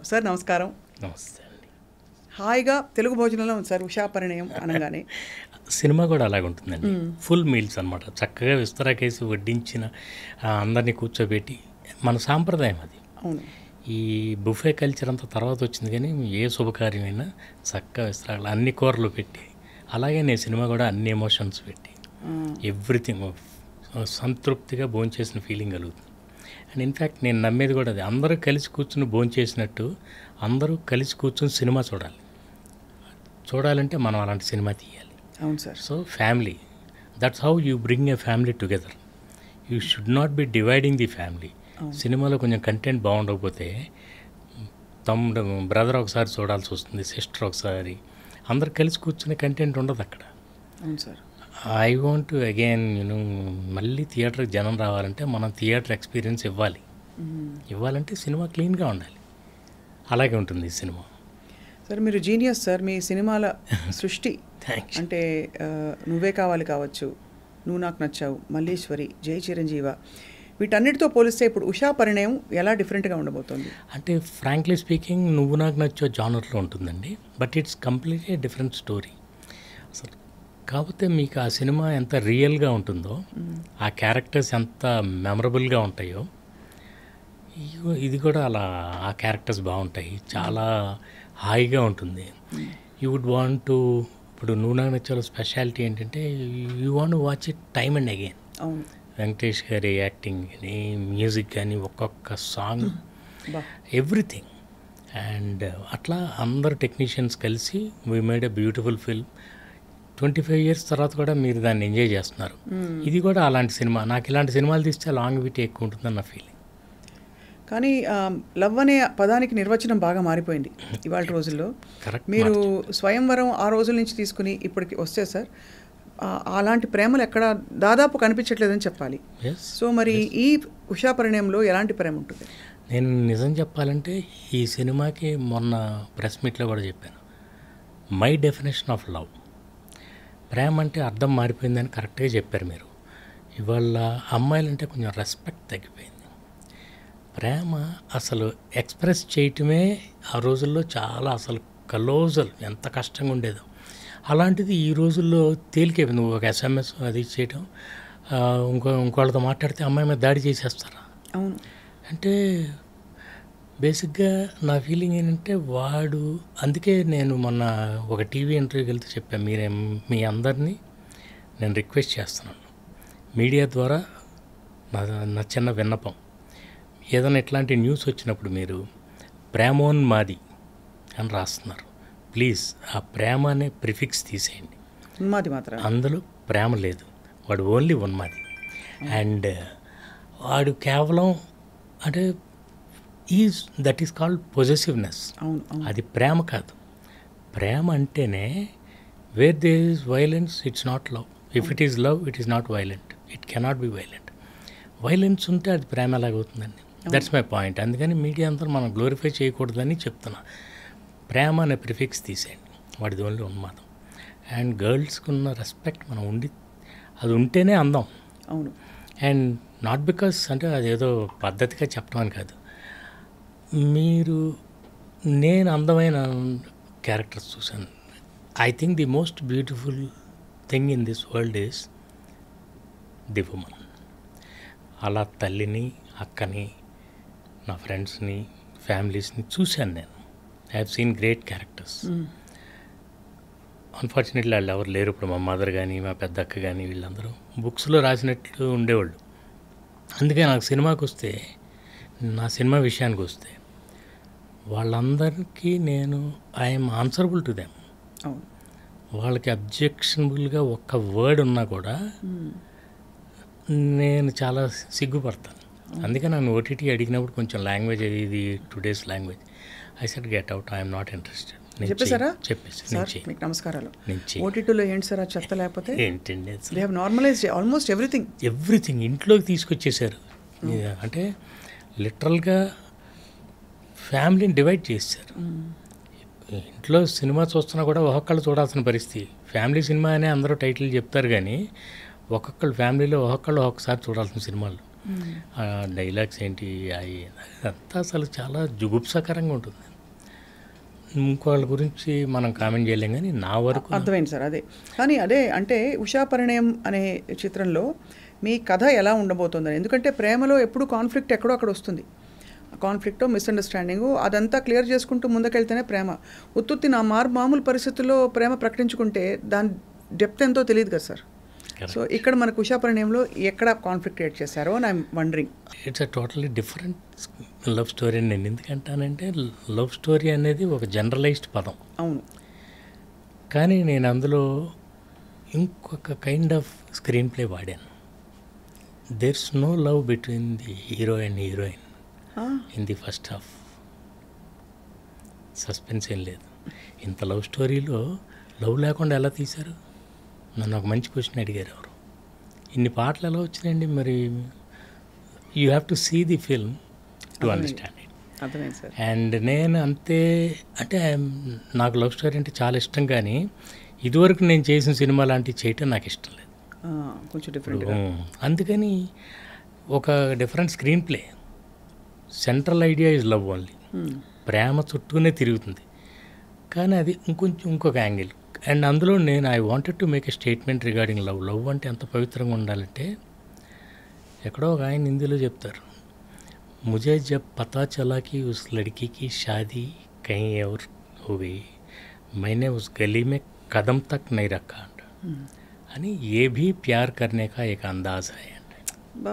Sir నమస్కారం. నమస్తే అండి. హాయిగా తెలుగు భోజనంలో ఉంది సార్ ఉషా పరిణయం అనగానే. సినిమా కూడా అలాగే ఉంటుందండి. ఫుల్ మీల్స్ అనమాట. చక్కగా విస్తరాకేసి వడ్డించిన అందరినీ కూర్చోబెట్టి మన సాంప్రదాయం అది. అవును. ఈ బుఫే కల్చర్ అంతా తర్వాత వచ్చింది, కానీ ఏ శుభకార్యమైనా చక్కగా విస్తరాకులు అన్ని కూరలు పెట్టి, అలాగే నేను సినిమా కూడా అన్ని ఎమోషన్స్ పెట్టి ఎవ్రీథింగ్ సంతృప్తిగా భోంచేసిన ఫీలింగ్ కలుగుతుంది. అండ్ ఇన్ఫ్యాక్ట్ నేను నమ్మేది కూడా అది. అందరూ కలిసి కూర్చుని భోంచేసినట్టు అందరూ కలిసి కూర్చుని సినిమా చూడాలంటే మనం అలాంటి సినిమా తీయాలి. అవును sir. So family, that's how you bring a family together. You should not be dividing the family. సినిమాలో కొంచెం కంటెంట్ బాగుండకపోతే తమ్ముడు బ్రదర్ ఒకసారి చూడాల్సి వస్తుంది, సిస్టర్ ఒకసారి, అందరు కలిసి కూర్చునే కంటెంట్ ఉండదు అక్కడ. అవును sir. I want to again మళ్ళీ థియేటర్కి జనం రావాలంటే మనం థియేటర్ ఎక్స్పీరియన్స్ ఇవ్వాలంటే సినిమా క్లీన్గా ఉండాలి. అలాగే ఉంటుంది ఈ సినిమా. సార్ మీరు జీనియస్ సార్. మీ సినిమాల సృష్టి అంటే నువ్వే కావాలి కావచ్చు, నువ్వు నాకు నచ్చావు, మల్లీశ్వరి, జై చిరంజీవ, వీటన్నిటితో పోలిస్తే ఇప్పుడు ఉషా పరిణయం ఎలా డిఫరెంట్గా ఉండబోతుంది? అంటే ఫ్రాంక్లీ స్పీకింగ్ నువ్వు నాకు నచ్చే జానర్లో ఉంటుందండి. But it's completely different story అసలు. కాకపోతే మీకు ఆ సినిమా ఎంత రియల్గా ఉంటుందో, ఆ క్యారెక్టర్స్ ఎంత మెమరబుల్గా ఉంటాయో, ఇది కూడా అలా ఆ క్యారెక్టర్స్ బాగుంటాయి. చాలా హాయిగా ఉంటుంది. యూ వుడ్ వాంట్ టు, ఇప్పుడు నువ్వు నాకు నచ్చాలో స్పెషాలిటీ ఏంటంటే you want watch it time and again. అవును. వెంకటేష్ గారి యాక్టింగ్ కానీ, మ్యూజిక్ కానీ, ఒక్కొక్క సాంగ్, ఎవ్రీథింగ్. అండ్ అట్లా అందరు టెక్నీషియన్స్ కలిసి we made a beautiful film. 25 years తర్వాత కూడా మీరు దాన్ని ఎంజాయ్ చేస్తున్నారు. ఇది కూడా అలాంటి సినిమా. నాకు ఇలాంటి సినిమాలు తీస్తే లాంగివిటీ ఎక్కువ ఉంటుందని నా ఫీలింగ్. కానీ లవ్ అనే పదానికి నిర్వచనం బాగా మారిపోయింది ఇవాళ రోజుల్లో. కరెక్ట్. మీరు స్వయంవరం ఆ రోజుల నుంచి తీసుకుని ఇప్పటికి వస్తే సార్ అలాంటి ప్రేమలు ఎక్కడ దాదాపు కనిపించట్లేదని చెప్పాలి. సో మరి ఈ ఉషా పరిణయంలో ఎలాంటి ప్రేమ ఉంటుంది? నేను నిజం చెప్పాలంటే ఈ సినిమాకి మొన్న ప్రెస్ మీట్లో కూడా చెప్పాను, మై డెఫినేషన్ ఆఫ్ లవ్. ప్రేమ అంటే అర్థం మారిపోయిందని కరెక్ట్గా చెప్పారు మీరు. ఇవాళ అమ్మాయిలంటే కొంచెం రెస్పెక్ట్ తగ్గిపోయింది. ప్రేమ అసలు ఎక్స్ప్రెస్ చేయటమే ఆ రోజుల్లో చాలా అసలు కలోజల్ ఎంత కష్టంగా ఉండేదో, అలాంటిది ఈ రోజుల్లో తేలికైపోయింది. నువ్వు ఒక SMS అది చేయటం, ఇంకోళ్ళతో మాట్లాడితే అమ్మాయి మీద దాడి చేసేస్తారా? అవును. అంటే బేసిక్గా నా ఫీలింగ్ ఏంటంటే వాడు, అందుకే నేను మొన్న ఒక టీవీ ఇంటర్వ్యూకి వెళ్తే చెప్పాను, మీ అందరినీ నేను రిక్వెస్ట్ చేస్తున్నాను, మీడియా ద్వారా నా చిన్న విన్నపం, ఏదైనా ఇట్లాంటి న్యూస్ వచ్చినప్పుడు మీరు ప్రేమోన్మాది అని రాస్తున్నారు, ప్లీజ్ ఆ ప్రేమ అనే ప్రిఫిక్స్ తీసేయండి. ఉన్మాది మాత్రం, అందులో ప్రేమ లేదు, వాడు ఓన్లీ ఉన్మాది. అండ్ వాడు కేవలం అంటే దట్ ఈస్ కాల్డ్ పొజెసివ్నెస్. అది ప్రేమ కాదు. ప్రేమ అంటేనే where there is violence it's not love. If it is love it is not violent. It cannot be violent. Violence ఉంటే అది ప్రేమ ఎలాగవుతుందండి? That's my point. అందుకని మీడియా అంతా మనం గ్లోరిఫై చేయకూడదని చెప్తున్నా. ప్రేమ అనే ప్రిఫిక్స్ తీసేయండి, వాడిది ఓన్లీ ఉన్మాదం. అండ్ గర్ల్స్కి ఉన్న రెస్పెక్ట్ మనం అది ఉంటేనే అందం. అవును. అండ్ నాట్ బికాస్ అంటే అదేదో పద్ధతిగా చెప్పడం అని కాదు. నేను అందమైన క్యారెక్టర్స్ చూశాను. I think the most beautiful thing in this world is the woman. అలా తల్లిని, అక్కని, నా ఫ్రెండ్స్ని, ఫ్యామిలీస్ని చూశాను నేను. I have seen great characters. Unfortunately వాళ్ళు ఎవరు లేరు ఇప్పుడు. మా మదర్ కానీ, మా పెద్ద అక్క కానీ, వీళ్ళందరూ బుక్స్లో రాసినట్లు ఉండేవాళ్ళు. అందుకే నాకు సినిమాకి వస్తే, నా సినిమా విషయానికి వస్తే, వాళ్ళందరికీ నేను ఐఎమ్ ఆన్సరబుల్ టు దెమ్. వాళ్ళకి అబ్జెక్షనబుల్గా ఒక్క వర్డ్ ఉన్నా కూడా నేను చాలా సిగ్గుపడతాను. అందుకే నన్ను ఓటీటీ అడిగినప్పుడు కొంచెం లాంగ్వేజ్ ఇది today's language, I said get out, I'm not interested. చెప్పేసారా? చెప్పేసి మీకు నమస్కారాలు. నుంచి ఓటీటీలో ఏంటి సార్ ఆ చెత్త? లేకపోతే ఏంటండి, they have normalised almost everything ఇంట్లోకి తీసుకొచ్చేసారు. అంటే లిటరల్గా ఫ్యామిలీని డివైడ్ చేశారు. ఇంట్లో సినిమా చూస్తున్నా కూడా ఒక్కొక్కళ్ళు చూడాల్సిన పరిస్థితి. ఫ్యామిలీ సినిమా అనే అందరూ టైటిల్ చెప్తారు, కానీ ఒక్కొక్కళ్ళు ఫ్యామిలీలో ఒక్కొక్కళ్ళు ఒక్కసారి చూడాల్సిన సినిమాలు. డైలాగ్స్ ఏంటి, అంతా అసలు చాలా జుగుప్సాకరంగా ఉంటుంది. ఇంకోళ్ళ గురించి మనం కామెంట్ చేయలేం, కానీ నా వరకు అర్థమైంది సార్. అదే కానీ అదే అంటే ఉషా పరిణయం అనే చిత్రంలో మీ కథ ఎలా ఉండబోతుందని, ఎందుకంటే ప్రేమలో ఎప్పుడు కాన్ఫ్లిక్ట్ ఎక్కడో అక్కడ వస్తుంది, కాన్ఫ్లిక్ట్ మిస్అండర్స్టాండింగు అదంతా క్లియర్ చేసుకుంటూ ముందుకెళ్తేనే ప్రేమ. ఉత్తుత్తి నా మామూలు పరిస్థితుల్లో ప్రేమ ప్రకటించుకుంటే దాని డెప్త్ ఎంతో తెలియదు కదా సార్. సో ఇక్కడ మనకు ఉషా పరిణయంలో ఎక్కడ కాన్ఫ్లిక్ట్ క్రియేట్ చేశారో అని I'm wondering. It's a totally different love story. నేను ఎందుకంటానంటే లవ్ స్టోరీ అనేది ఒక జనరలైజ్డ్ పదం. అవును, కానీ నేను అందులో ఇంకొక కైండ్ ఆఫ్ స్క్రీన్ ప్లే వాడాను. There's no love between the hero and heroine in the first half. Suspense ఏం లేదు. ఇంత లవ్ స్టోరీలో లవ్ లేకుండా ఎలా తీశారు? నన్ను ఒక మంచి క్వశ్చన్ అడిగారు ఎవరు. ఇన్ని పాటలు ఎలా వచ్చినాయండి? మరి you have to see the film to understand it. అర్థమైంది సార్. అండ్ నేను అంతే, అంటే నాకు లవ్ స్టోరీ అంటే చాలా ఇష్టం, కానీ ఇదివరకు నేను చేసిన సినిమా లాంటివి చేయటం నాకు ఇష్టం లేదు. కొంచెం డిఫరెంట్. అందుకని ఒక different screenplay. Central idea is love only. ప్రేమ చుట్టూనే తిరుగుతుంది, కానీ అది ఇంకొక యాంగిల్. అండ్ అందులో నేను I wanted to make a statement regarding love. Love అంటే ఎంత పవిత్రంగా ఉండాలంటే, ఎక్కడో ఒక ఆయన హిందీలో చెప్తారు, ముజే జబ్ పతా చలా కి ఉస్ లడ్కీ షాదీ కहीं और हो गई मैंने उस गली में कदम तक नहीं रखा అని, ఏ భీ ప్యార్ కర్నే కా ఏక్ అందాజ్ హై అంటే. బా